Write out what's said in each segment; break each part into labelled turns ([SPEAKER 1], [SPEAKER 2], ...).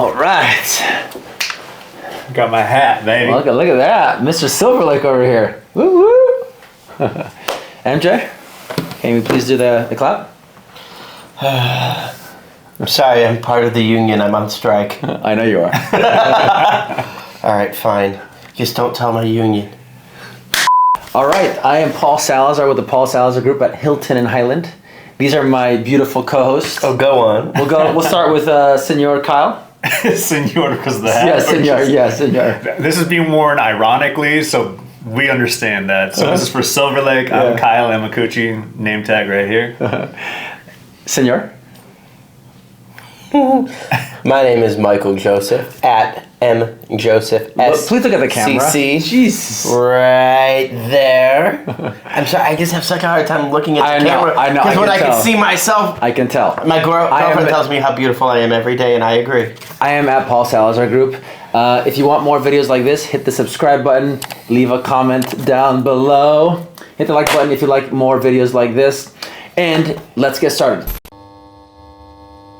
[SPEAKER 1] All right.
[SPEAKER 2] Got my hat, baby.
[SPEAKER 1] Look at that. Mr. Silverlake over here. Woo woo. MJ, can we please do the clap?
[SPEAKER 3] I'm sorry, I'm part of the union. I'm on strike.
[SPEAKER 1] I know you are.
[SPEAKER 3] All right, fine. Just don't tell my union.
[SPEAKER 1] All right, I am Paul Salazar with the Paul Salazar Group at Hilton and Hyland. These are my beautiful co-hosts.
[SPEAKER 3] Oh, go on.
[SPEAKER 1] We'll start with Senor Kyle.
[SPEAKER 2] Senor because of the hat.
[SPEAKER 1] Yeah, Senor. Yeah, Senor.
[SPEAKER 2] This is being worn ironically, so we understand that. So this is for Silverlake. I'm Kyle Amakuchi. Name tag right here.
[SPEAKER 1] Senor.
[SPEAKER 3] My name is Michael Joseph at M Joseph S.
[SPEAKER 1] Please look at the camera.
[SPEAKER 3] CC.
[SPEAKER 1] Jesus.
[SPEAKER 3] Right there. I'm sorry. I just have such a hard time looking at the camera.
[SPEAKER 1] I know.
[SPEAKER 3] Because when I can see myself,
[SPEAKER 1] I can tell.
[SPEAKER 3] my girlfriend tells me how beautiful I am every day, and I agree.
[SPEAKER 1] I am at Paul Salazar Group. If you want more videos like this, hit the subscribe button. Leave a comment down below. Hit the like button if you like more videos like this. And let's get started.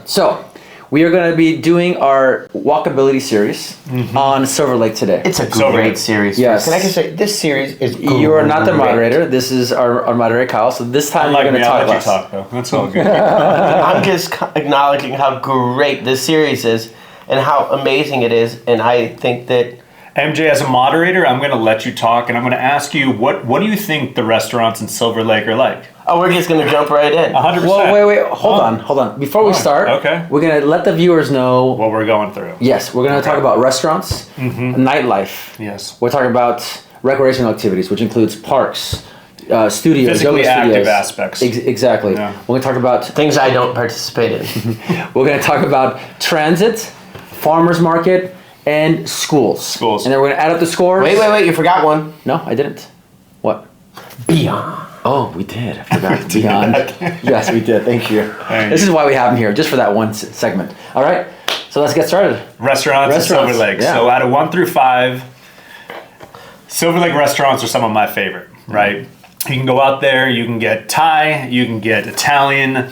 [SPEAKER 1] So, we are going to be doing our Walkability series on Silverlake today.
[SPEAKER 3] It's a great series.
[SPEAKER 1] Yes.
[SPEAKER 3] Can I just say, this series is great.
[SPEAKER 1] You are not the moderator. This is our moderator, Kyle. So this time we're going to talk less.
[SPEAKER 2] Talk, though. That's all good.
[SPEAKER 3] I'm just acknowledging how great this series is and how amazing it is. And I think that...
[SPEAKER 2] MJ, as a moderator, I'm going to let you talk, and I'm going to ask you, what do you think the restaurants in Silverlake are like?
[SPEAKER 3] Oh, we're just going to jump right in.
[SPEAKER 2] 100%.
[SPEAKER 1] Well, wait. Hold on. Before we start, we're going to let the viewers know
[SPEAKER 2] what we're going through.
[SPEAKER 1] Yes, we're going to talk about restaurants, nightlife.
[SPEAKER 2] Yes.
[SPEAKER 1] We're talking about recreational activities, which includes parks, studios,
[SPEAKER 2] physically active aspects.
[SPEAKER 1] Exactly.
[SPEAKER 2] Yeah.
[SPEAKER 1] We're going to talk about
[SPEAKER 3] things I don't participate in.
[SPEAKER 1] We're going to talk about transit, farmers market, and schools. And then we're going to add up the scores.
[SPEAKER 3] Wait, you forgot one.
[SPEAKER 1] No, I didn't. What?
[SPEAKER 3] Beyond.
[SPEAKER 1] Oh, we did. I forgot. Beyond. Yes, we did. Thank you. This is why we have them here, just for that one segment. All right, so let's get started.
[SPEAKER 2] Restaurants in Silverlake. Yeah. So out of 1 through 5, Silverlake restaurants are some of my favorite, right? You can go out there, you can get Thai, you can get Italian.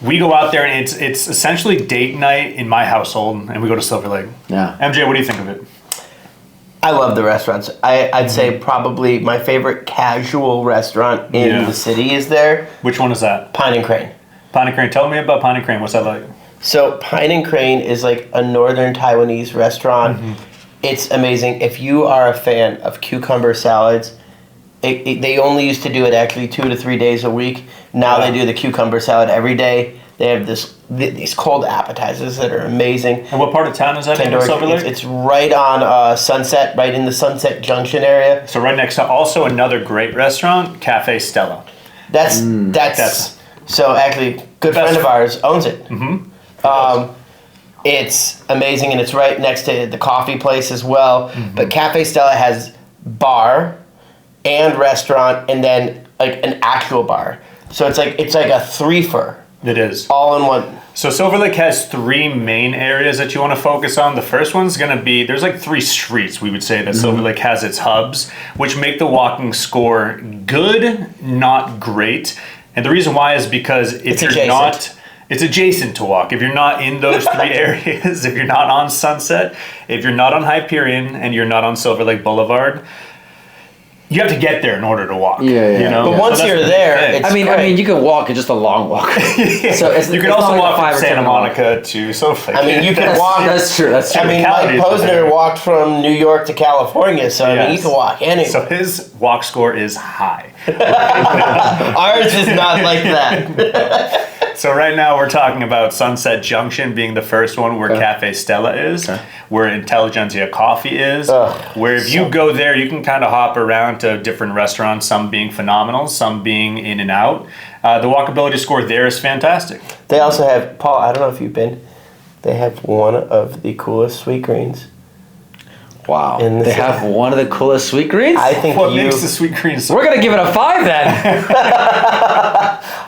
[SPEAKER 2] We go out there and it's essentially date night in my household, and we go to Silverlake.
[SPEAKER 1] Yeah.
[SPEAKER 2] MJ, what do you think of it?
[SPEAKER 3] I love the restaurants. I'd say probably my favorite casual restaurant in the city is there.
[SPEAKER 2] Which one is that?
[SPEAKER 3] Pine and Crane.
[SPEAKER 2] Pine and Crane. Tell me about Pine and Crane. What's that like?
[SPEAKER 3] So Pine and Crane is like a northern Taiwanese restaurant. It's amazing. If you are a fan of cucumber salads, they only used to do it actually 2 to 3 days a week. Now they do the cucumber salad every day. They have these cold appetizers that are amazing.
[SPEAKER 2] And what part of town is that in Silverlake?
[SPEAKER 3] It's right on Sunset, right in the Sunset Junction area.
[SPEAKER 2] So right next to also another great restaurant, Cafe Stella.
[SPEAKER 3] That's so actually good friend of ours owns it. It's amazing, and it's right next to the coffee place as well. But Cafe Stella has bar and restaurant, and then like an actual bar. So it's like a threefer.
[SPEAKER 2] It is.
[SPEAKER 3] All in one.
[SPEAKER 2] So Silverlake has 3 main areas that you want to focus on. The first one's going to be, there's like 3 streets, we would say, that Silverlake has its hubs, which make the walking score good, not great. And the reason why is because if you're not... It's adjacent to walk. If you're not in those 3 areas, if you're not on Sunset, if you're not on Hyperion, and you're not on Silverlake Boulevard, you have to get there in order to walk.
[SPEAKER 1] Yeah.
[SPEAKER 2] You know?
[SPEAKER 3] But once you're there, it's
[SPEAKER 1] I mean, you can walk. It's just a long walk.
[SPEAKER 2] So you can also walk from Santa Monica to Silverlake.
[SPEAKER 3] I mean, you can walk.
[SPEAKER 1] That's true.
[SPEAKER 3] I mean, Mike Posner walked from New York to California, so I mean, you can walk anywhere.
[SPEAKER 2] So his walk score is high.
[SPEAKER 3] Ours is not like that.
[SPEAKER 2] So right now we're talking about Sunset Junction being the first one where Cafe Stella is, where Intelligentsia Coffee is, where if you go there, you can kind of hop around to different restaurants, some being phenomenal, some being in and out. The walkability score there is fantastic.
[SPEAKER 3] They also have, Paul, I don't know if you've been, they have one of the coolest sweet greens.
[SPEAKER 1] Wow. They have one of the coolest sweet greens?
[SPEAKER 3] I think
[SPEAKER 2] what makes the sweet green so
[SPEAKER 1] We're going to give it a 5 then.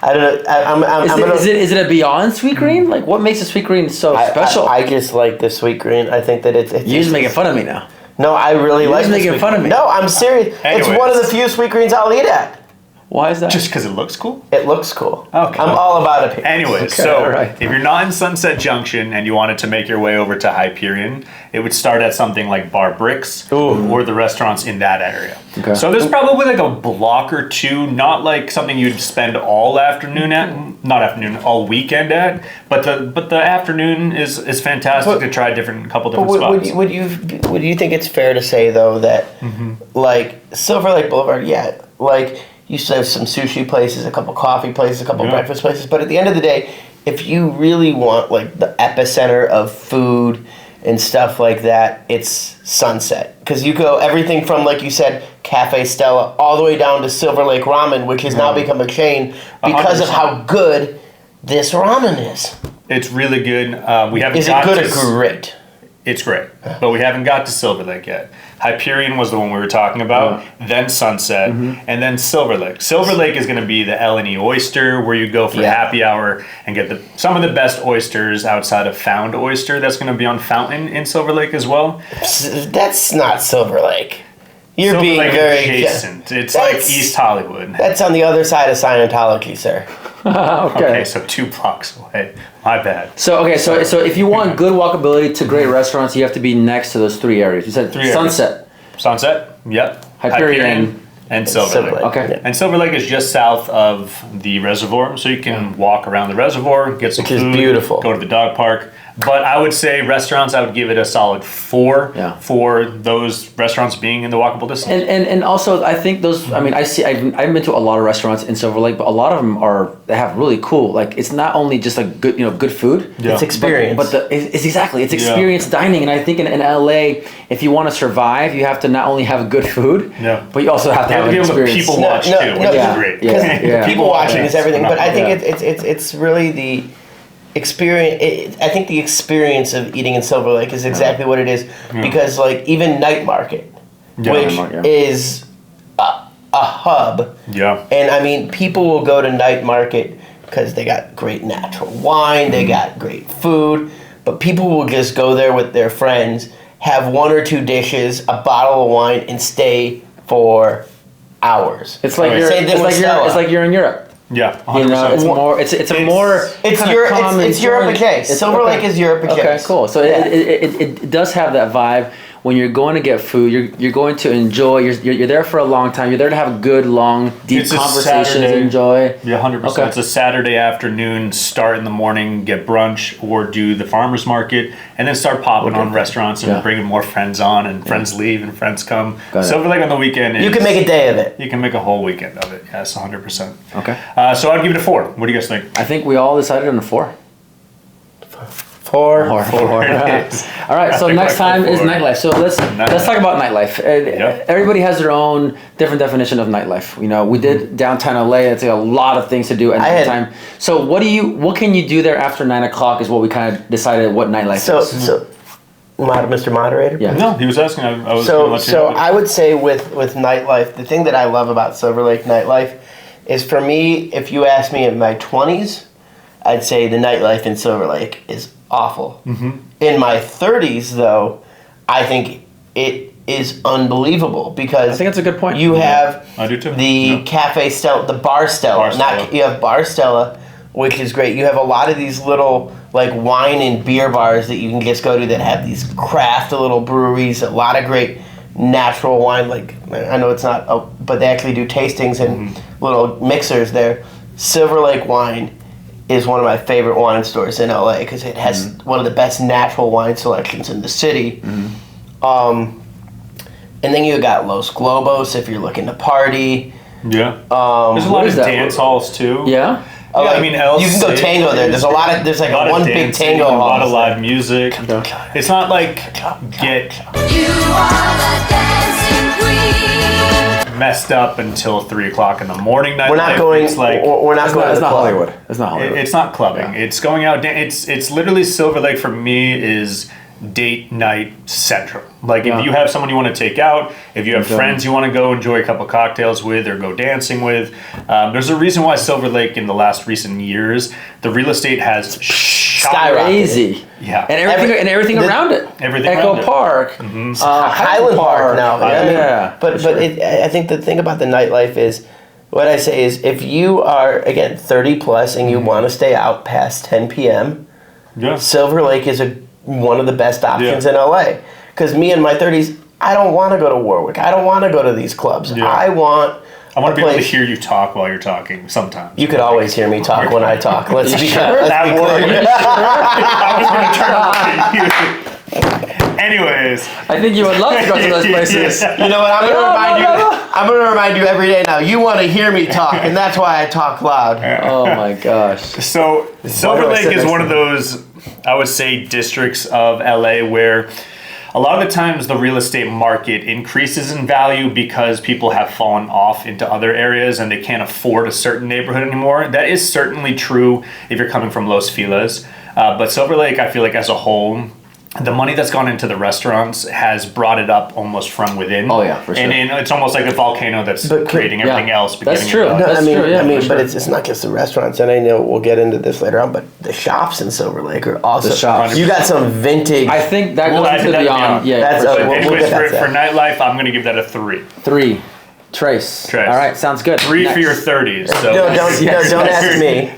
[SPEAKER 3] I don't know.
[SPEAKER 1] Is it a beyond sweet green? Like, what makes a sweet green so special?
[SPEAKER 3] I just like the sweet green. I think that it's
[SPEAKER 1] You're just making fun of me now.
[SPEAKER 3] No, I really like it.
[SPEAKER 1] You're just making fun of me.
[SPEAKER 3] No, I'm serious. Anyways. It's one of the few sweet greens I'll eat at.
[SPEAKER 1] Why is that?
[SPEAKER 2] Just because it looks cool.
[SPEAKER 3] It looks cool.
[SPEAKER 2] Okay.
[SPEAKER 3] I'm all about appearance.
[SPEAKER 2] Anyways,
[SPEAKER 1] Okay,
[SPEAKER 2] so
[SPEAKER 1] alright.
[SPEAKER 2] if you're not in Sunset Junction and you wanted to make your way over to Hyperion, it would start at something like Bar Bricks or the restaurants in that area.
[SPEAKER 1] Okay.
[SPEAKER 2] So there's probably like a block or two, not like something you'd spend all afternoon at, not afternoon, all weekend at, but the afternoon is fantastic to try couple different spots.
[SPEAKER 3] Would you think it's fair to say though that like Silverlake Boulevard, like you used to have some sushi places, a couple coffee places, a couple breakfast places, but at the end of the day, if you really want like the epicenter of food and stuff like that, it's Sunset. Because you go everything from, like you said, Cafe Stella, all the way down to Silverlake Ramen, which has now become a chain because of how good this ramen is.
[SPEAKER 2] It's really good. We haven't.
[SPEAKER 3] Is it good or great?
[SPEAKER 2] It's great, but we haven't got to Silverlake yet. Hyperion was the one we were talking about, then Sunset, and then Silverlake. Silverlake is going to be the L&E oyster, where you go for happy hour and get some of the best oysters outside of Found Oyster. That's going to be on Fountain in Silverlake as well.
[SPEAKER 3] That's not Silverlake. You're
[SPEAKER 2] Silverlake
[SPEAKER 3] being very
[SPEAKER 2] adjacent. It's like East Hollywood.
[SPEAKER 3] That's on the other side of Scientology, sir.
[SPEAKER 2] Okay, so 2 blocks away. My bad.
[SPEAKER 1] So if you want good walkability to great restaurants, you have to be next to those 3 areas. You said
[SPEAKER 2] 3
[SPEAKER 1] Sunset.
[SPEAKER 2] areas. Sunset, yep.
[SPEAKER 1] Hyperion.
[SPEAKER 2] And Silverlake.
[SPEAKER 1] Okay.
[SPEAKER 3] Yeah.
[SPEAKER 2] And Silverlake is just south of the reservoir, so you can walk around the reservoir, get some
[SPEAKER 3] Which is
[SPEAKER 2] food,
[SPEAKER 3] beautiful.
[SPEAKER 2] go to the dog park. But I would say restaurants, I would give it a solid 4 for those restaurants being in the walkable distance.
[SPEAKER 1] And also, I think those. I mean, I've been to a lot of restaurants in Silver Lake, but a lot of them they have really cool. Like, it's not only just like good food.
[SPEAKER 2] Yeah.
[SPEAKER 3] It's experience.
[SPEAKER 1] But it's experience dining, and I think in LA, if you want to survive, you have to not only have good food, but you also have to have an
[SPEAKER 2] be able to
[SPEAKER 1] experience.
[SPEAKER 2] people watch too, which is great.
[SPEAKER 1] Yeah.
[SPEAKER 3] People watching is everything, but I think
[SPEAKER 1] Yeah.
[SPEAKER 3] it's really the experience. I think the experience of eating in Silver Lake is exactly what it is, because like even Night Market, which is a hub.
[SPEAKER 2] Yeah.
[SPEAKER 3] And I mean, people will go to Night Market because they got great natural wine, they got great food, but people will just go there with their friends, have 1 or 2 dishes, a bottle of wine, and stay for hours.
[SPEAKER 1] It's like you're in Europe.
[SPEAKER 2] Yeah, 100%.
[SPEAKER 1] You know, it's more. It's
[SPEAKER 3] Europe adjacent. Silver Lake is Europe adjacent.
[SPEAKER 1] Okay, cool. So it does have that vibe. When you're going to get food, you're going to enjoy. You're there for a long time. You're there to have good, long, deep conversations. Enjoy.
[SPEAKER 2] Yeah, 100%.
[SPEAKER 1] Okay.
[SPEAKER 2] It's a Saturday afternoon. Start in the morning, get brunch, or do the farmers market, and then start popping on restaurants and bringing more friends on. And friends leave and friends come. Silver Lake on the weekend.
[SPEAKER 3] You can make a day of it.
[SPEAKER 2] You can make a whole weekend of it. Yes, 100%.
[SPEAKER 1] Okay.
[SPEAKER 2] So I'd give it a 4. What do you guys think?
[SPEAKER 1] I think we all decided on a 4.
[SPEAKER 3] 4.
[SPEAKER 2] It is.
[SPEAKER 1] All right. So next time is nightlife. So let's talk about nightlife. Everybody has their own different definition of nightlife. You know, we did downtown LA. It's a lot of things to do at night time. So what can you do there after 9 o'clock? Is what we kind of decided what nightlife is.
[SPEAKER 3] So, Mr. Moderator.
[SPEAKER 1] Yeah.
[SPEAKER 2] No, he was asking. I was
[SPEAKER 3] So I would say with nightlife, the thing that I love about Silver Lake nightlife is, for me, if you ask me in my 20s, I'd say the nightlife in Silver Lake is awful. In my 30s, though, I think it is unbelievable, because
[SPEAKER 1] I think that's a good point.
[SPEAKER 3] You have
[SPEAKER 2] I do too.
[SPEAKER 3] the Cafe Stella, the Bar Stella. You have Bar Stella, which is great. You have a lot of these little like wine and beer bars that you can just go to that have these craft little breweries. A lot of great natural wine. Like, I know it's not, but they actually do tastings and little mixers there. Silver Lake Wine is one of my favorite wine stores in LA, because it has one of the best natural wine selections in the city. And then you got Los Globos if you're looking to party.
[SPEAKER 2] Yeah. There's a lot of dance halls too.
[SPEAKER 1] Yeah.
[SPEAKER 3] Oh,
[SPEAKER 2] yeah, I mean,
[SPEAKER 3] you can go tango there. There's there's like one big tango hall.
[SPEAKER 2] A lot of live music. It's not like get messed up until 3 o'clock in the morning.
[SPEAKER 3] We're not going. It's like we're not going.
[SPEAKER 1] It's not Hollywood. It's not Hollywood.
[SPEAKER 2] It's not clubbing. Yeah. It's going out. It's literally Silver Lake for me is date night central. Like if you have someone you want to take out, if you have friends you want to go enjoy a couple cocktails with or go dancing with, there's a reason why Silver Lake in the last recent years the real estate has skyrocketed.
[SPEAKER 1] Crazy.
[SPEAKER 2] Yeah,
[SPEAKER 1] and everything around it.
[SPEAKER 2] Everything
[SPEAKER 1] Echo
[SPEAKER 2] around it.
[SPEAKER 1] Park,
[SPEAKER 3] Highland Park now.
[SPEAKER 1] Yeah.
[SPEAKER 3] But I think the thing about the nightlife is what I say is, if you are, again, 30 plus and you want to stay out past 10 p.m., Silverlake is one of the best options in LA. Because me in my 30s, I don't want to go to Warwick. I don't want to go to these clubs.
[SPEAKER 2] Yeah.
[SPEAKER 3] I want
[SPEAKER 2] to be able to hear you talk while you're talking sometimes.
[SPEAKER 3] You could always hear me talk when I talk. Let's be clear.
[SPEAKER 2] I was going to turn to you. Anyways,
[SPEAKER 1] I think you would love to go to those places.
[SPEAKER 3] You know what? I'm going to remind you every day now. You want to hear me talk, and that's why I talk loud.
[SPEAKER 1] Oh my gosh.
[SPEAKER 2] So Silverlake is one of those, I would say, districts of LA where a lot of the times the real estate market increases in value because people have fallen off into other areas and they can't afford a certain neighborhood anymore. That is certainly true if you're coming from Los Feliz. But Silverlake, I feel like as a whole, the money that's gone into the restaurants has brought it up almost from within.
[SPEAKER 1] Oh yeah, for sure.
[SPEAKER 2] And it's almost like a volcano that's creating everything else.
[SPEAKER 1] That's true.
[SPEAKER 3] No,
[SPEAKER 1] That's true. Yeah,
[SPEAKER 3] but it's not just the restaurants, and I know we'll get into this later on. But the shops in Silverlake are also.
[SPEAKER 1] The shops.
[SPEAKER 3] You got some vintage.
[SPEAKER 1] I think that goes into beyond. Yeah,
[SPEAKER 3] that's
[SPEAKER 1] for sure.
[SPEAKER 2] Anyways, for Nightlife, I'm going to give that a 3.
[SPEAKER 1] 3. Trace. All right, sounds good.
[SPEAKER 2] 3 for your 30s. So.
[SPEAKER 3] Don't ask me.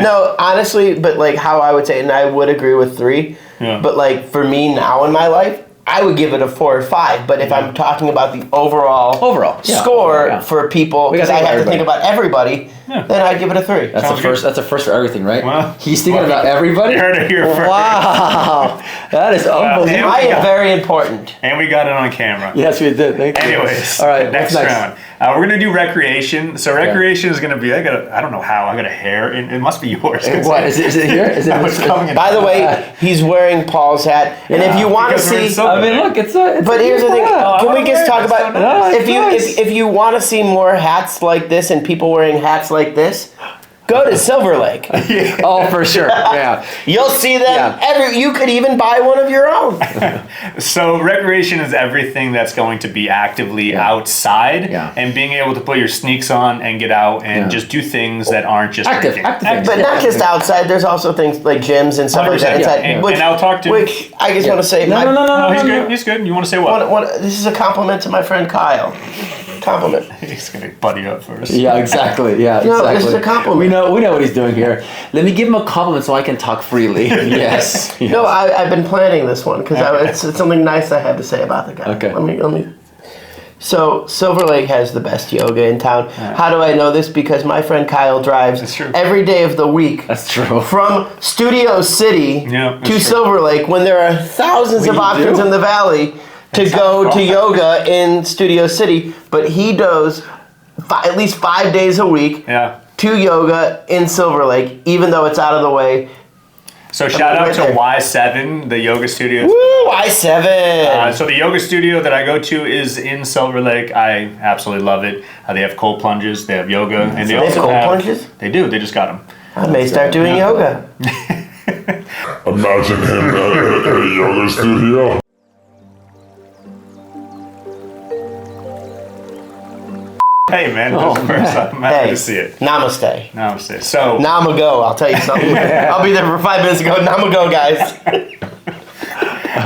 [SPEAKER 3] No, honestly, but like how I would say, and I would agree with 3. Yeah. But like for me now in my life, I would give it a 4 or 5. But if I'm talking about the overall score for people, because I have to think about everybody, then I'd give it a 3.
[SPEAKER 1] That's a first for everything, right? Well, he's thinking about everybody.
[SPEAKER 2] You heard it here first.
[SPEAKER 1] Wow, that is unbelievable.
[SPEAKER 3] I am very important.
[SPEAKER 2] And we got it on camera.
[SPEAKER 1] Yes, we did. Thank you.
[SPEAKER 2] Anyways,
[SPEAKER 1] all right.
[SPEAKER 2] Next round. We're gonna do recreation. So recreation is gonna be. I don't know how. I got a hair. It must be yours.
[SPEAKER 1] What is it here? Is it
[SPEAKER 2] coming?
[SPEAKER 3] By the way, he's wearing Paul's hat, and if you want to see,
[SPEAKER 1] I mean, look, it's a.
[SPEAKER 3] But here's the thing. Can we just talk about if you want to see more hats like this and people wearing hats like this? Go to Silverlake.
[SPEAKER 1] Oh, for sure. Yeah.
[SPEAKER 3] You'll see them you could even buy one of your own.
[SPEAKER 2] So recreation is everything that's going to be actively outside and being able to put your sneaks on and get out and just do things that aren't just
[SPEAKER 1] active.
[SPEAKER 3] But not just outside. There's also things like gyms and stuff like that inside.
[SPEAKER 2] And I'll talk to
[SPEAKER 3] which I just want to say.
[SPEAKER 1] No.
[SPEAKER 2] He's good. He's good. You want to say what?
[SPEAKER 3] This is a compliment to my friend Kyle. Compliment.
[SPEAKER 2] He's gonna buddy up first.
[SPEAKER 1] Yeah, exactly. Yeah,
[SPEAKER 3] no,
[SPEAKER 1] exactly.
[SPEAKER 3] this is a compliment.
[SPEAKER 1] We know what he's doing here. Let me give him a compliment so I can talk freely. Yes.
[SPEAKER 3] No, I've been planning this one because it's something nice I had to say about the guy.
[SPEAKER 1] Okay.
[SPEAKER 3] Let me. So Silverlake has the best yoga in town. Right. How do I know this? Because my friend Kyle drives every day of the week.
[SPEAKER 1] That's true.
[SPEAKER 3] From Studio City to Silverlake when there are thousands of options in the valley to go to yoga in Studio City, but he does at least 5 days a week to yoga in Silverlake, even though it's out of the way.
[SPEAKER 2] So shout out to Y7, the yoga studio.
[SPEAKER 3] Woo, Y7!
[SPEAKER 2] So the yoga studio that I go to is in Silverlake. I absolutely love it. They have cold plunges, they have yoga, and they also
[SPEAKER 3] have cold plunges?
[SPEAKER 2] They do. They just got them.
[SPEAKER 3] I may start doing yoga.
[SPEAKER 4] Imagine him at a yoga studio.
[SPEAKER 2] Hey man, this is the first time. I'm happy to see it.
[SPEAKER 3] Namaste.
[SPEAKER 2] So
[SPEAKER 3] Namago, I'll tell you something. I'll be there for 5 minutes ago. Namago, guys.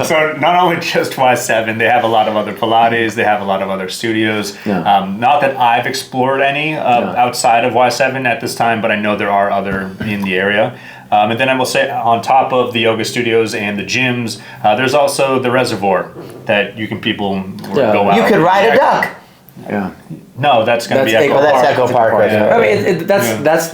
[SPEAKER 2] So not only just Y7, they have a lot of other Pilates, they have a lot of other studios. Not that I've explored any outside of Y7 at this time, but I know there are other in the area. And then I will say, on top of the yoga studios and the gyms, there's also the reservoir that you can go out.
[SPEAKER 3] You could ride a duck.
[SPEAKER 1] Yeah.
[SPEAKER 2] No, that's going to be Echo Park.
[SPEAKER 3] That's Echo Park. Right.
[SPEAKER 1] I mean, that's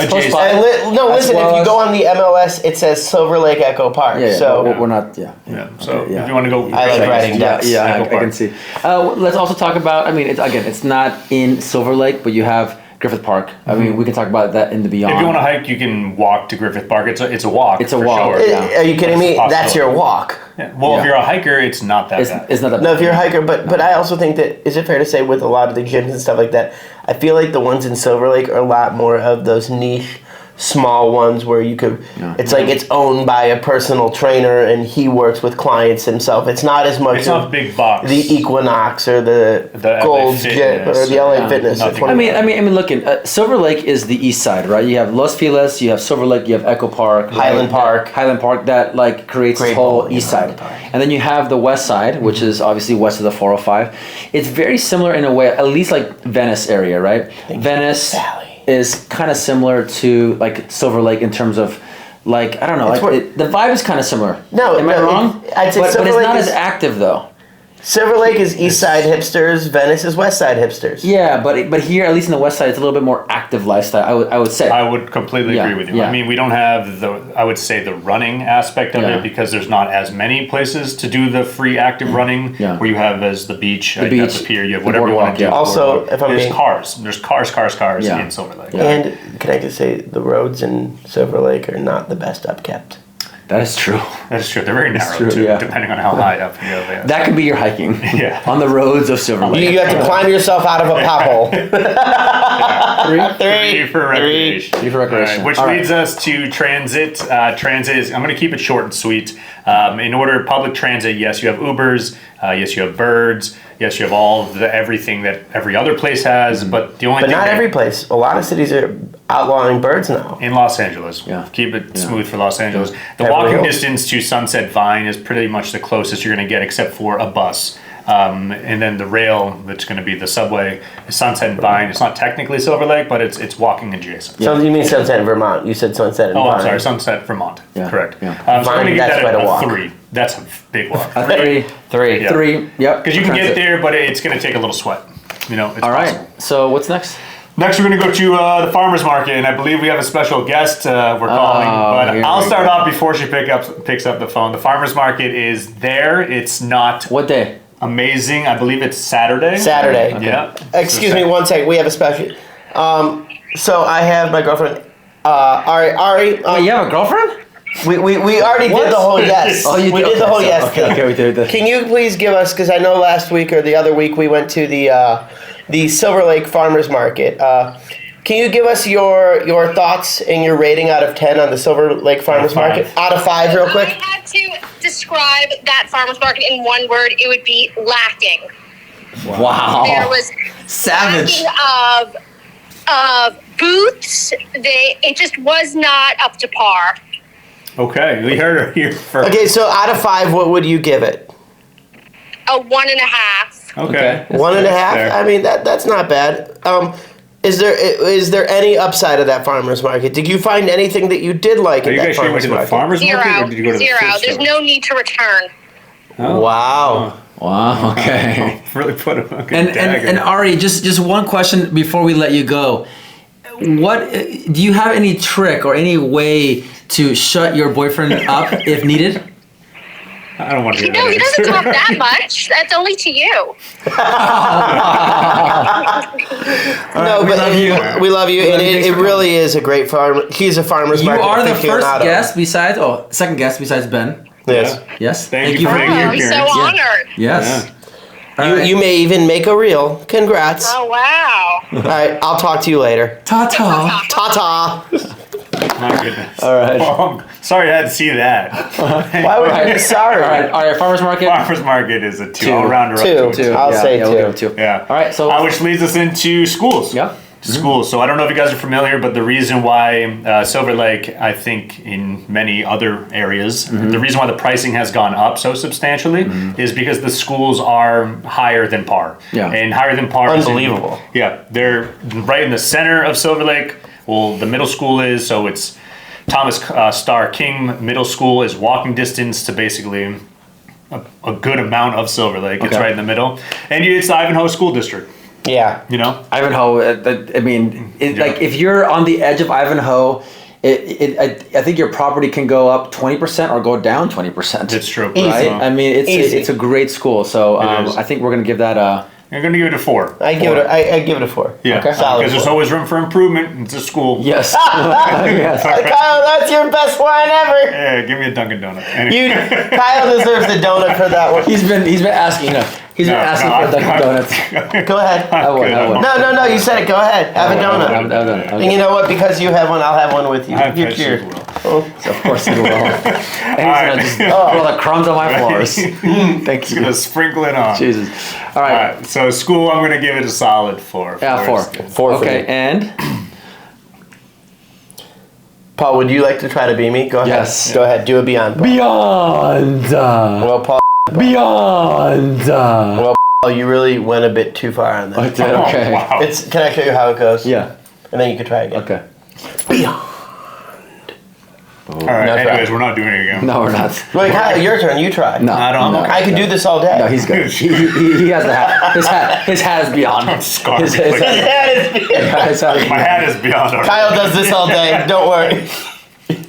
[SPEAKER 1] close by.
[SPEAKER 3] No, listen. If you go on the MLS, it says Silverlake Echo Park.
[SPEAKER 1] Yeah.
[SPEAKER 3] So
[SPEAKER 1] we're not.
[SPEAKER 2] So if you want to go,
[SPEAKER 3] I like riding ducks.
[SPEAKER 1] Yeah, I can see. Let's also talk about. I mean, it's not in Silverlake, but you have Griffith Park. I mean, we can talk about that in the beyond.
[SPEAKER 2] If you want to hike, you can walk to Griffith Park. It's a walk.
[SPEAKER 1] It's a walk.
[SPEAKER 2] Sure.
[SPEAKER 3] Are you kidding me? That's your walk.
[SPEAKER 2] Yeah. Well, if you're a hiker, it's not that bad.
[SPEAKER 1] It's not that bad.
[SPEAKER 3] No, if you're a hiker, but I also think that, is it fair to say with a lot of the gyms and stuff like that, I feel like the ones in Silverlake are a lot more of those niche small ones where you could. It's like it's owned by a personal trainer and he works with clients himself. It's not as much.
[SPEAKER 2] It's not big box.
[SPEAKER 3] The Equinox or the Gold's Gym or the LA Fitness.
[SPEAKER 1] I mean, looking, Silverlake is the east side, right? You have Los Feliz, you have Silverlake, you have Echo Park,
[SPEAKER 3] Highland Park.
[SPEAKER 1] Highland Park, that like creates
[SPEAKER 3] Great
[SPEAKER 1] this whole
[SPEAKER 3] bowling
[SPEAKER 1] east
[SPEAKER 3] in
[SPEAKER 1] side.
[SPEAKER 3] Highland Park.
[SPEAKER 1] And then you have the west side, which is obviously west of the 405. It's very similar in a way, at least like Venice area, right? Venice
[SPEAKER 3] Valley
[SPEAKER 1] is kind of similar to like Silverlake in terms of like, I don't know, the vibe is kind of similar. Am I wrong?
[SPEAKER 3] I'd say
[SPEAKER 1] but it's
[SPEAKER 3] Silverlake
[SPEAKER 1] not
[SPEAKER 3] is-
[SPEAKER 1] as active though.
[SPEAKER 3] Silverlake is east side hipsters. Venice is west side hipsters.
[SPEAKER 1] Yeah, but here, at least in the west side, it's a little bit more active lifestyle. I would say.
[SPEAKER 2] I would completely agree with you.
[SPEAKER 1] Yeah.
[SPEAKER 2] I mean, we don't have I would say the running aspect of it because there's not as many places to do the free active running where you have as the beach, you have the pier, you have whatever you want to do.
[SPEAKER 3] Also, if I'm
[SPEAKER 2] there's
[SPEAKER 3] being-
[SPEAKER 2] cars in Silverlake.
[SPEAKER 3] And can I just say the roads in Silverlake are not the best upkept.
[SPEAKER 1] That is true.
[SPEAKER 2] That is true. They're very narrow
[SPEAKER 1] true,
[SPEAKER 2] too,
[SPEAKER 1] yeah.
[SPEAKER 2] depending on how high up you go. Yeah.
[SPEAKER 1] That could be your hiking.
[SPEAKER 2] Yeah.
[SPEAKER 1] On the roads of Silverlake.
[SPEAKER 3] You have to climb yourself out of a pothole.
[SPEAKER 2] Three for recreation.
[SPEAKER 1] Three for recreation.
[SPEAKER 2] All right, which leads us to transit. Transit is, I'm going to keep it short and sweet. In order, public transit, yes, you have Ubers, yes, you have Birds, yes, you have all of everything that every other place has, but the only
[SPEAKER 3] But
[SPEAKER 2] thing
[SPEAKER 3] not every place. A lot of cities are outlawing birds now.
[SPEAKER 2] in Los Angeles.
[SPEAKER 1] Yeah.
[SPEAKER 2] Keep it smooth for Los Angeles. The
[SPEAKER 3] Beverly
[SPEAKER 2] walking
[SPEAKER 3] Hills.
[SPEAKER 2] distance to Sunset Vine is pretty much the closest you're going to get, except for a bus. And then the rail, that's going to be the subway, is Sunset and Vine. It's not technically Silver Lake, but it's walking adjacent.
[SPEAKER 3] So you mean Sunset in Vermont? You said Sunset in
[SPEAKER 2] Oh,
[SPEAKER 3] Vine.
[SPEAKER 2] I'm sorry, Sunset, Vermont.
[SPEAKER 1] Yeah.
[SPEAKER 2] Correct.
[SPEAKER 1] Yeah.
[SPEAKER 2] So I'm going to give
[SPEAKER 3] That's
[SPEAKER 2] that
[SPEAKER 3] quite a
[SPEAKER 2] a
[SPEAKER 3] walk.
[SPEAKER 2] 3. That's a big walk.
[SPEAKER 3] Three.
[SPEAKER 2] Yeah.
[SPEAKER 1] 3. Yep.
[SPEAKER 2] Because you can
[SPEAKER 1] Transit.
[SPEAKER 2] get there, but it's going to take a little sweat. You know, it's
[SPEAKER 1] All right.
[SPEAKER 2] possible.
[SPEAKER 1] So what's next?
[SPEAKER 2] Next, we're going to go to the farmer's market, and I believe we have a special guest we're calling. But
[SPEAKER 1] here
[SPEAKER 2] I'll
[SPEAKER 1] we
[SPEAKER 2] start
[SPEAKER 1] go.
[SPEAKER 2] off before she picks up the phone. The farmer's market is there. It's not
[SPEAKER 1] What day?
[SPEAKER 2] amazing. I believe it's Saturday.
[SPEAKER 3] Saturday.
[SPEAKER 2] Yeah.
[SPEAKER 3] Excuse me one second. We have a special. So I have my girlfriend, Ari.
[SPEAKER 1] You have a girlfriend?
[SPEAKER 3] We already did the whole yes.
[SPEAKER 1] Oh, you
[SPEAKER 3] we
[SPEAKER 1] did?
[SPEAKER 3] did the
[SPEAKER 1] Okay,
[SPEAKER 3] whole
[SPEAKER 1] so-
[SPEAKER 3] yes.
[SPEAKER 1] okay,
[SPEAKER 3] thing.
[SPEAKER 1] we did the-
[SPEAKER 3] Can you please give us, because I know last week or the other week we went to the Silver Lake Farmers Market. Can you give us your thoughts and your rating out of 10 on the Silver Lake Farmers
[SPEAKER 2] Out of 5.
[SPEAKER 3] Market? Out of 5, real quick.
[SPEAKER 5] If I had to describe that farmer's market in one word, it would be lacking.
[SPEAKER 1] Wow.
[SPEAKER 5] There was
[SPEAKER 1] Savage.
[SPEAKER 5] lacking of booths. It just was not up to par.
[SPEAKER 2] Okay, we heard her here first.
[SPEAKER 3] Okay, so out of 5, what would you give it?
[SPEAKER 5] A 1.5.
[SPEAKER 2] Okay.
[SPEAKER 3] 1.5.
[SPEAKER 2] fair.
[SPEAKER 3] I mean that's not bad. Is there any upside of that farmers market? Did you find anything that you did like
[SPEAKER 2] Are
[SPEAKER 3] in
[SPEAKER 2] you
[SPEAKER 3] that
[SPEAKER 2] guys sure you went
[SPEAKER 3] farmers
[SPEAKER 2] to the
[SPEAKER 3] market?
[SPEAKER 2] farmer's
[SPEAKER 5] Zero.
[SPEAKER 2] market or did you go to the
[SPEAKER 5] Zero.
[SPEAKER 2] thrift
[SPEAKER 5] There's
[SPEAKER 2] store?
[SPEAKER 5] no need to return.
[SPEAKER 2] Oh.
[SPEAKER 3] Wow.
[SPEAKER 1] Wow. Okay.
[SPEAKER 2] Really put a fucking
[SPEAKER 1] And
[SPEAKER 2] dagger.
[SPEAKER 1] and Ari, just one question before we let you go. What do you have any trick or any way to shut your boyfriend up if needed?
[SPEAKER 2] I don't want to hear
[SPEAKER 5] No, he doesn't talk
[SPEAKER 2] that
[SPEAKER 5] that much. That's only to you.
[SPEAKER 3] No,
[SPEAKER 1] we
[SPEAKER 3] but
[SPEAKER 1] love you.
[SPEAKER 3] we love you, and
[SPEAKER 1] Thanks
[SPEAKER 3] it
[SPEAKER 1] for
[SPEAKER 3] really is a great farm. He's a farmer's
[SPEAKER 1] You
[SPEAKER 3] market.
[SPEAKER 1] are the first
[SPEAKER 3] aficionado.
[SPEAKER 1] guest besides, second guest besides Ben.
[SPEAKER 3] Yes.
[SPEAKER 1] Yes.
[SPEAKER 2] Thank you
[SPEAKER 1] for
[SPEAKER 2] for
[SPEAKER 1] being
[SPEAKER 2] your
[SPEAKER 1] here.
[SPEAKER 5] I'm so
[SPEAKER 2] appearance.
[SPEAKER 5] honored.
[SPEAKER 1] Yes. All
[SPEAKER 3] You,
[SPEAKER 1] right.
[SPEAKER 3] you may even make a reel. Congrats.
[SPEAKER 5] Oh, wow.
[SPEAKER 3] All right, I'll talk to you later.
[SPEAKER 1] Ta-ta.
[SPEAKER 3] Ta-ta.
[SPEAKER 2] My goodness.
[SPEAKER 1] All right.
[SPEAKER 2] Oh, sorry I had to see that.
[SPEAKER 3] Why would you be sorry?
[SPEAKER 1] All right. Farmers market.
[SPEAKER 2] Farmer's market is a 2.
[SPEAKER 1] Two.
[SPEAKER 2] I'll round her up
[SPEAKER 3] Two.
[SPEAKER 2] to a 2.
[SPEAKER 3] I'll say
[SPEAKER 1] we'll
[SPEAKER 3] two.
[SPEAKER 1] give it 2.
[SPEAKER 2] Yeah.
[SPEAKER 1] All right. So.
[SPEAKER 2] Which leads us into schools.
[SPEAKER 1] Yeah.
[SPEAKER 2] Schools. So I don't know if you guys are familiar, but the reason why Silver Lake, I think in many other areas, the reason why the pricing has gone up so substantially is because the schools are higher than par.
[SPEAKER 1] Yeah.
[SPEAKER 2] And higher than par is
[SPEAKER 3] Unbelievable.
[SPEAKER 2] they're right in the center of Silver Lake. Well, the middle school is, so it's Thomas Starr King Middle School is walking distance to basically a good amount of Silver Lake. It's
[SPEAKER 1] Okay.
[SPEAKER 2] right in the middle. And it's the Ivanhoe School District,
[SPEAKER 3] Yeah.
[SPEAKER 2] you know?
[SPEAKER 1] Ivanhoe. I mean, like if you're on the edge of Ivanhoe, I think your property can go up 20% or go down 20%.
[SPEAKER 2] It's true.
[SPEAKER 1] Right? I mean,
[SPEAKER 3] Easy.
[SPEAKER 1] it's a great school. So
[SPEAKER 2] is.
[SPEAKER 1] I think we're gonna give that a.
[SPEAKER 2] I'm going to give it a 4.
[SPEAKER 3] I give it a 4.
[SPEAKER 2] Yeah,
[SPEAKER 1] Okay.
[SPEAKER 3] Solid
[SPEAKER 2] because there's
[SPEAKER 3] 4.
[SPEAKER 2] always room for improvement. It's a school.
[SPEAKER 1] Yes. yes.
[SPEAKER 3] Kyle, that's your best line ever.
[SPEAKER 2] Yeah, give me a Dunkin' Donut. Anyway.
[SPEAKER 3] Kyle deserves the donut for that one.
[SPEAKER 1] He's been asking. He's been asking for Dunkin' Donuts.
[SPEAKER 3] Go ahead.
[SPEAKER 1] I would.
[SPEAKER 3] No, you said it. Go ahead. Have a donut.
[SPEAKER 1] Have a donut. Okay.
[SPEAKER 3] And you know what? Because you have one, I'll have one with you.
[SPEAKER 2] I
[SPEAKER 3] Here,
[SPEAKER 2] bet
[SPEAKER 3] cheers.
[SPEAKER 2] you will.
[SPEAKER 3] Oh.
[SPEAKER 1] Of course he will. And he's gonna just throw the crumbs on my floors. Thank
[SPEAKER 2] Just
[SPEAKER 1] you.
[SPEAKER 2] gonna sprinkle it on.
[SPEAKER 1] Jesus. All
[SPEAKER 2] All
[SPEAKER 1] right.
[SPEAKER 2] right. So school, I'm gonna give it a solid 4.
[SPEAKER 1] Yeah, 4.
[SPEAKER 3] Four for
[SPEAKER 1] Okay,
[SPEAKER 3] me.
[SPEAKER 1] and
[SPEAKER 3] Paul, would you like to try to be me? Go ahead.
[SPEAKER 1] Yes.
[SPEAKER 3] Go ahead. Do it beyond. Paul.
[SPEAKER 1] Beyond.
[SPEAKER 3] Well, Paul.
[SPEAKER 1] Beyond.
[SPEAKER 3] Well, Paul, you really went a bit too far on
[SPEAKER 1] I
[SPEAKER 3] that.
[SPEAKER 1] did. Okay.
[SPEAKER 2] Oh, wow.
[SPEAKER 3] Can I show you how it goes?
[SPEAKER 1] Yeah.
[SPEAKER 3] And then you can try again.
[SPEAKER 1] Okay.
[SPEAKER 3] Beyond.
[SPEAKER 2] All right.
[SPEAKER 3] That's
[SPEAKER 2] Anyways,
[SPEAKER 3] right.
[SPEAKER 2] we're not doing it again.
[SPEAKER 1] No, we're not.
[SPEAKER 3] Wait, Kyle, your turn. You try.
[SPEAKER 1] No.
[SPEAKER 2] I don't know.
[SPEAKER 3] I could do this all day.
[SPEAKER 1] No, he's good. He has the hat. His hat is beyond.
[SPEAKER 2] I'm scarred.
[SPEAKER 1] His
[SPEAKER 2] Like,
[SPEAKER 1] hat is
[SPEAKER 2] my hat is beyond our.
[SPEAKER 3] Kyle does this all day. Don't worry.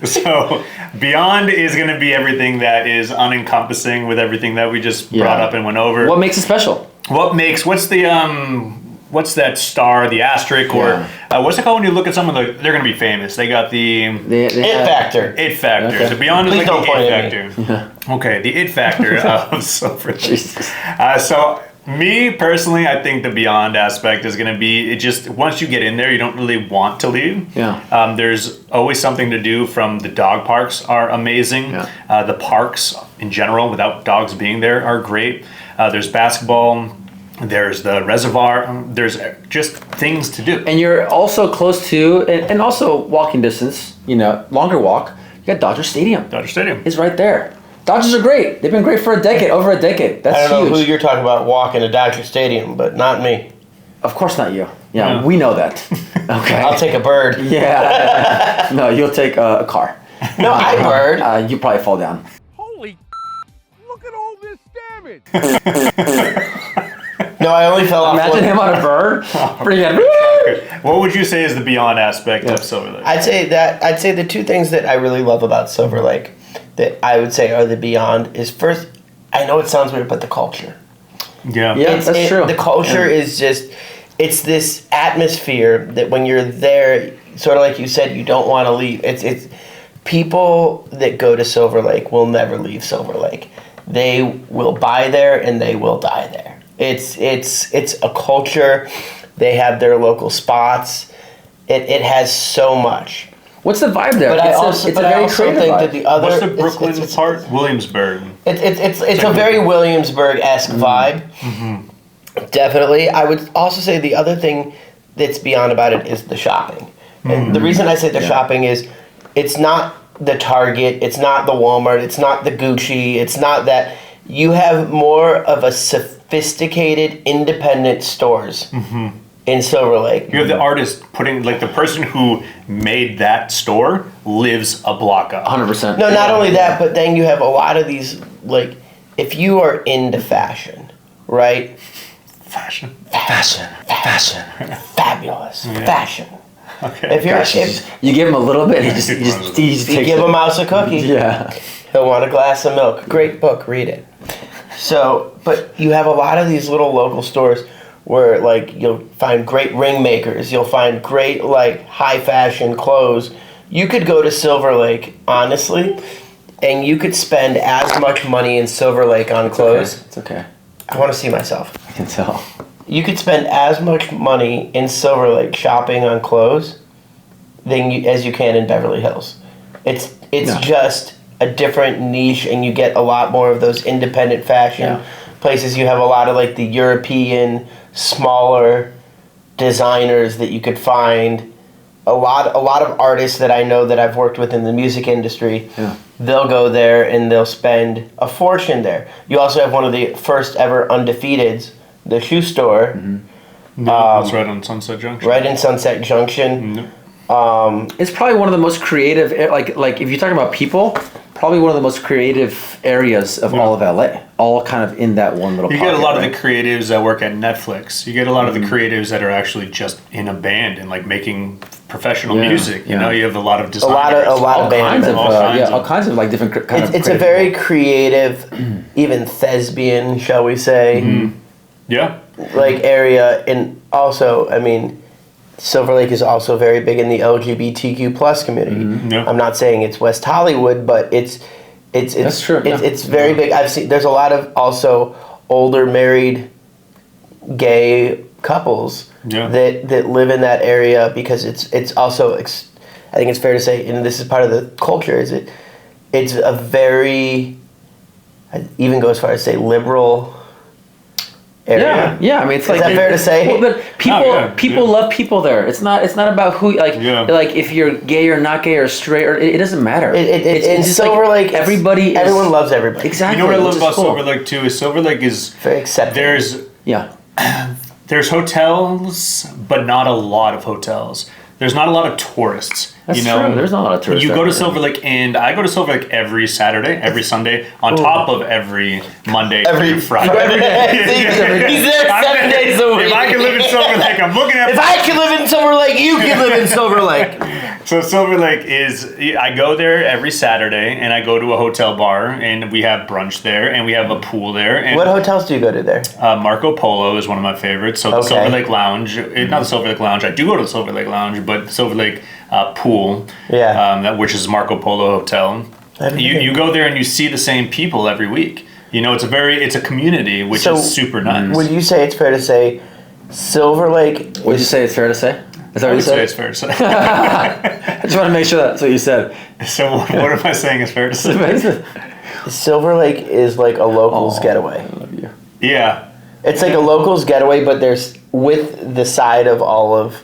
[SPEAKER 2] So beyond is going to be everything that is unencompassing with everything that we just brought up and went over.
[SPEAKER 1] What makes it special?
[SPEAKER 2] What's the what's that star, the asterisk, or what's it called when you look at someone like they're going to be famous? They got the
[SPEAKER 3] It factor.
[SPEAKER 2] it factor.
[SPEAKER 1] Okay.
[SPEAKER 2] The beyond is
[SPEAKER 3] Please
[SPEAKER 2] like
[SPEAKER 3] don't
[SPEAKER 2] the
[SPEAKER 3] point
[SPEAKER 2] it
[SPEAKER 3] at
[SPEAKER 2] factor. Okay, the it factor of Silverlake.
[SPEAKER 1] Jesus.
[SPEAKER 2] So me personally, I think the beyond aspect is going to be it. Just once you get in there, you don't really want to leave.
[SPEAKER 1] Yeah.
[SPEAKER 2] There's always something to do. From the dog parks are amazing.
[SPEAKER 1] Yeah.
[SPEAKER 2] The parks in general, without dogs being there, are great. There's basketball. There's the reservoir. There's just things to do.
[SPEAKER 1] And you're also close to, and also walking distance, longer walk. You got Dodger Stadium.
[SPEAKER 2] Dodger Stadium.
[SPEAKER 1] It's right there. Dodgers are great. They've been great for over a decade. That's
[SPEAKER 3] I don't know who
[SPEAKER 1] huge.
[SPEAKER 3] you're talking about walking to Dodger Stadium, but not me.
[SPEAKER 1] Of course not you. Yeah,
[SPEAKER 2] Yeah.
[SPEAKER 1] we know that. Okay.
[SPEAKER 3] I'll take a bird.
[SPEAKER 1] Yeah. No, you'll take a car.
[SPEAKER 3] No, I bird.
[SPEAKER 1] You probably fall down.
[SPEAKER 6] Holy, look at all this damage.
[SPEAKER 3] No, I only fell off
[SPEAKER 1] Imagine
[SPEAKER 3] one.
[SPEAKER 1] him on a bird. Pretty good.
[SPEAKER 2] What would you say is the beyond aspect of Silverlake?
[SPEAKER 3] I'd say the two things that I really love about Silverlake that I would say are the beyond is first, I know it sounds weird, but the culture.
[SPEAKER 2] Yeah.
[SPEAKER 1] Yeah. That's true.
[SPEAKER 3] The culture is just, it's this atmosphere that when you're there, sort of like you said, you don't want to leave. It's people that go to Silverlake will never leave Silverlake. They will buy there and they will die there. It's a culture. They have their local spots. It has so much.
[SPEAKER 1] What's the vibe there?
[SPEAKER 3] But I also
[SPEAKER 1] it's a very creative
[SPEAKER 3] think
[SPEAKER 1] vibe.
[SPEAKER 3] that the other
[SPEAKER 2] What's the Brooklyn
[SPEAKER 3] it's-
[SPEAKER 2] part? Williamsburg.
[SPEAKER 3] It's a very Williamsburg-esque vibe. Definitely. I would also say the other thing that's beyond about it is the shopping. And the reason I say the shopping is it's not the Target, it's not the Walmart, it's not the Gucci, it's not that. You have more of a sophisticated independent stores in Silverlake.
[SPEAKER 2] You have the artist putting, like the person who made that store lives a block up.
[SPEAKER 1] 100%.
[SPEAKER 3] No, not only that, but then you have a lot of these, like, if you are into right?
[SPEAKER 2] Fashion.
[SPEAKER 3] Fabulous. Fashion.
[SPEAKER 2] Okay.
[SPEAKER 3] If you're,
[SPEAKER 1] Gosh,
[SPEAKER 3] if
[SPEAKER 1] you give him a little bit, he just
[SPEAKER 3] you
[SPEAKER 1] takes
[SPEAKER 3] give
[SPEAKER 1] it.
[SPEAKER 3] a mouse a cookie,
[SPEAKER 1] Yeah.
[SPEAKER 3] he'll want a glass of milk. Great book, read it. So, but you have a lot of these little local stores where, like, you'll find great ring makers, you'll find great, like, high fashion clothes. You could go to Silverlake, honestly, and you could spend as much money in Silverlake on clothes.
[SPEAKER 1] It's okay.
[SPEAKER 3] I want to see myself.
[SPEAKER 1] I can tell.
[SPEAKER 3] You could spend as much money in Silverlake shopping on clothes as you can in Beverly Hills. It's
[SPEAKER 1] No.
[SPEAKER 3] just a different niche, and you get a lot more of those independent fashion places. You have a lot of like the European smaller designers that you could find. A lot of artists that I know that I've worked with in the music industry.
[SPEAKER 1] Yeah.
[SPEAKER 3] They'll go there and they'll spend a fortune there. You also have one of the first ever undefeateds, the shoe store,
[SPEAKER 2] It's right on Sunset Junction.
[SPEAKER 3] right in Sunset Junction.
[SPEAKER 1] It's probably one of the most creative, like if you're talking about people, probably one of the most creative areas of all of LA. All kind of in that one little
[SPEAKER 2] You
[SPEAKER 1] pocket.
[SPEAKER 2] get a lot
[SPEAKER 1] right?
[SPEAKER 2] of the creatives that work at Netflix. You get a lot of the creatives that are actually just in a band and like making professional
[SPEAKER 1] Yeah,
[SPEAKER 2] music. You
[SPEAKER 1] yeah.
[SPEAKER 2] know, you have a lot of
[SPEAKER 3] A
[SPEAKER 2] designers.
[SPEAKER 3] lot of bands.
[SPEAKER 1] all kinds of like different kind of.
[SPEAKER 3] It's a
[SPEAKER 1] creative
[SPEAKER 3] very
[SPEAKER 1] people.
[SPEAKER 3] creative, even thespian, shall we say,
[SPEAKER 2] Yeah.
[SPEAKER 3] like area. And also, I mean, Silver Lake is also very big in the LGBTQ plus community.
[SPEAKER 2] Yeah.
[SPEAKER 3] I'm not saying it's West Hollywood, but it's
[SPEAKER 1] That's true,
[SPEAKER 3] It's,
[SPEAKER 1] yeah.
[SPEAKER 3] it's very big. I've seen there's a lot of also older married gay couples that live in that area, because it's also, I think it's fair to say, and this is part of the culture, is it's a very, I'd even go as far as say, liberal area.
[SPEAKER 1] Yeah. I mean, it's
[SPEAKER 3] is that fair to say?
[SPEAKER 1] Well, but people love people there. It's not about who like if you're gay or not gay or straight, or it doesn't matter.
[SPEAKER 3] In Silver Lake, everyone loves everybody.
[SPEAKER 1] Exactly.
[SPEAKER 2] You know what I love about Silver Lake too is Silver Lake is
[SPEAKER 3] very accepting.
[SPEAKER 2] There's hotels, but not a lot of hotels. There's not a lot of tourists.
[SPEAKER 1] That's true. There's not a lot of tourists.
[SPEAKER 2] You go to Silver Lake, and I go to Silver Lake every Saturday, every Sunday, on top of every Monday, every Friday.
[SPEAKER 3] Every day. He's there 7 days a week.
[SPEAKER 2] If I can live in Silver Lake, I'm looking at.
[SPEAKER 3] If I can live in Silver Lake, you can live in Silver Lake.
[SPEAKER 2] So Silver Lake is, I go there every Saturday, and I go to a hotel bar, and we have brunch there, and we have a pool there. And
[SPEAKER 3] what hotels do you go to there?
[SPEAKER 2] Marco Polo is one of my favorites. So the Silver Lake Lounge, not the Silver Lake Lounge. I do go to the Silver Lake Lounge, but Silver Lake Pool, which is Marco Polo Hotel. You go there and you see the same people every week. You know, it's a community, which is super nice.
[SPEAKER 3] Would you say it's fair to say Silver Lake?
[SPEAKER 1] Would you say it's fair to say? Is that
[SPEAKER 2] I
[SPEAKER 1] what you
[SPEAKER 2] would
[SPEAKER 1] said?
[SPEAKER 2] say it's fair to say.
[SPEAKER 1] I just want to make sure that's what you said.
[SPEAKER 2] So what am I saying is fair to say?
[SPEAKER 3] Silver Lake is like a locals getaway.
[SPEAKER 1] I love you.
[SPEAKER 2] Yeah.
[SPEAKER 3] It's like a locals getaway, but there's with the side of all of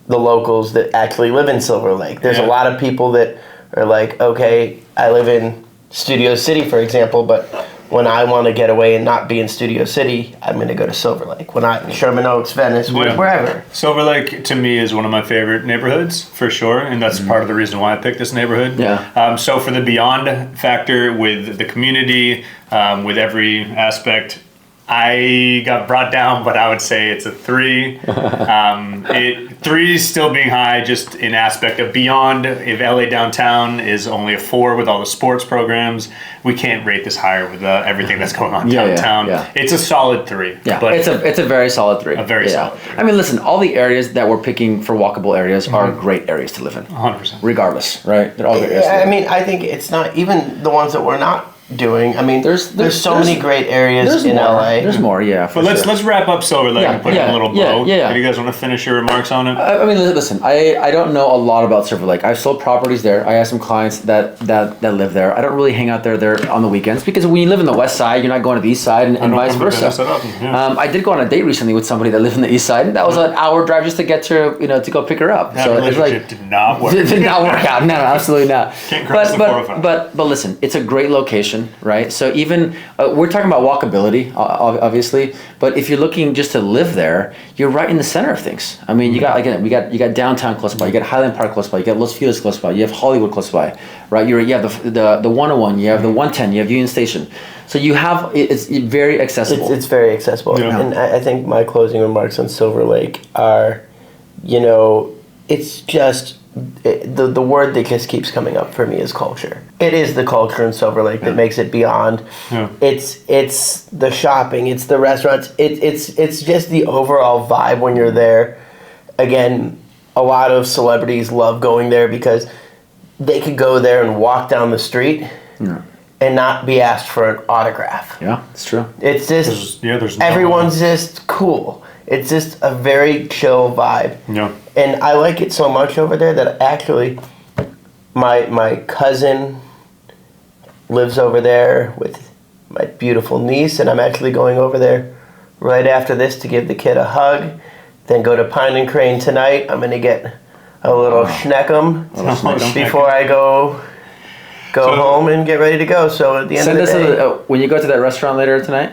[SPEAKER 3] the locals that actually live in Silver Lake. There's a lot of people that are like, okay, I live in Studio City, for example, but when I want to get away and not be in Studio City, I'm going to go to Silver Lake. When Sherman Oaks, Venice, wherever.
[SPEAKER 2] Silver Lake, to me, is one of my favorite neighborhoods, for sure, and that's part of the reason why I picked this neighborhood.
[SPEAKER 1] Yeah.
[SPEAKER 2] So for the beyond factor with the community, with every aspect, I got brought down, but I would say it's a 3. 3 still being high, just in aspect of beyond. If LA downtown is only a 4 with all the sports programs, we can't rate this higher with everything that's going on downtown. It's a solid 3.
[SPEAKER 1] Yeah,
[SPEAKER 2] but
[SPEAKER 1] it's a very solid 3.
[SPEAKER 2] A very solid 3.
[SPEAKER 1] I mean, listen, all the areas that we're picking for walkable areas are great areas to live in.
[SPEAKER 2] 100%.
[SPEAKER 1] Regardless, right? They're all great areas.
[SPEAKER 3] I mean, I think it's not even the ones that we're not doing. I mean, there's so many great areas in LA.
[SPEAKER 1] There's more,
[SPEAKER 2] But let's wrap up Silver Lake and put in a little bow.
[SPEAKER 1] Yeah.
[SPEAKER 2] Do you guys want to finish your remarks on it?
[SPEAKER 1] I mean, listen, I don't know a lot about Silver Lake. I've sold properties there. I have some clients that live there. I don't really hang out there on the weekends, because when you live in the west side, you're not going to the east side, and vice versa. I did go on a date recently with somebody that lived in the east side. That was an hour drive just to get to to go pick her up.
[SPEAKER 2] That
[SPEAKER 1] so
[SPEAKER 2] relationship did not work.
[SPEAKER 1] Did not work out. No, absolutely not.
[SPEAKER 2] Can't cross the 405.
[SPEAKER 1] But listen, it's a great location, right? So even we're talking about walkability, obviously, but if you're looking just to live there, you're right in the center of things. I mean, you got you got downtown close by, you got Highland Park close by, you got Los Feliz close by, you have Hollywood close by, right? You have the 101, you have the 110, you have Union Station. So you have it's very accessible.
[SPEAKER 3] It's very accessible, and I think my closing remarks on Silver Lake are, it's just. The word that just keeps coming up for me is culture. It is the culture in Silver Lake that makes it beyond. Yeah. It's the shopping, it's the restaurants, it's just the overall vibe when you're there. Again, a lot of celebrities love going there because they could go there and walk down the street and not be asked for an autograph.
[SPEAKER 1] Yeah, it's true.
[SPEAKER 3] It's just
[SPEAKER 2] there's
[SPEAKER 3] everyone's just cool. It's just a very chill vibe.
[SPEAKER 2] Yeah.
[SPEAKER 3] And I like it so much over there that actually my cousin lives over there with my beautiful niece, and I'm actually going over there right after this to give the kid a hug, then go to Pine and Crane tonight. I'm going to get a little schneck'em before I go home and get ready to go. So at the end of the day...
[SPEAKER 1] when you go to that restaurant later tonight,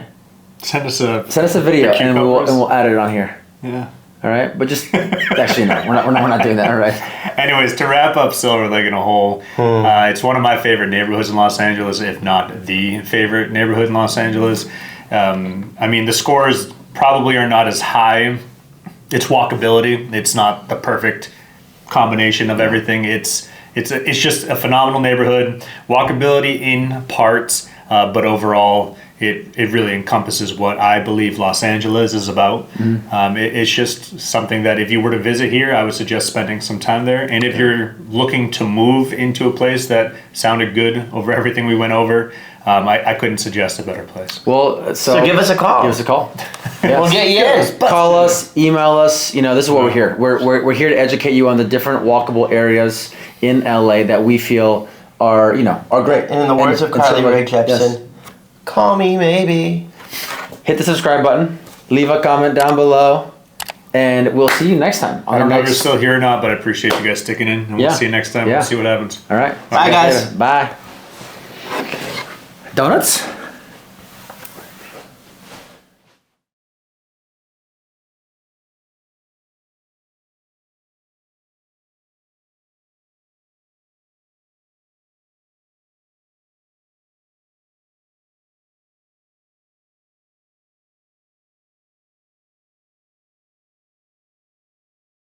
[SPEAKER 2] send us a
[SPEAKER 1] video and we'll add it on here.
[SPEAKER 2] Yeah.
[SPEAKER 1] All right, but just actually no, we're not doing that. All right.
[SPEAKER 2] Anyways, to wrap up Silver Lake in a whole, it's one of my favorite neighborhoods in Los Angeles, if not the favorite neighborhood in Los Angeles. I mean, the scores probably are not as high. It's walkability. It's not the perfect combination of everything. It's just a phenomenal neighborhood. Walkability in parts, but overall. It really encompasses what I believe Los Angeles is about. It's just something that if you were to visit here, I would suggest spending some time there. And if you're looking to move into a place that sounded good over everything we went over, I couldn't suggest a better place.
[SPEAKER 1] Well,
[SPEAKER 3] So give us a call.
[SPEAKER 1] Give us a call.
[SPEAKER 3] We'll get you in.
[SPEAKER 1] Call us, email us. You know, this is what we're here. We're here to educate you on the different walkable areas in LA that we feel are great.
[SPEAKER 3] And in the words of Carly Rae Jepsen,
[SPEAKER 1] yes.
[SPEAKER 3] call me maybe.
[SPEAKER 1] Hit the subscribe button. Leave a comment down below. And we'll see you next time.
[SPEAKER 2] I don't know if you're still here or not, but I appreciate you guys sticking in. And we'll see you next time.
[SPEAKER 1] Yeah.
[SPEAKER 2] We'll see what happens.
[SPEAKER 1] All right.
[SPEAKER 3] Bye, guys.
[SPEAKER 1] Bye. Donuts?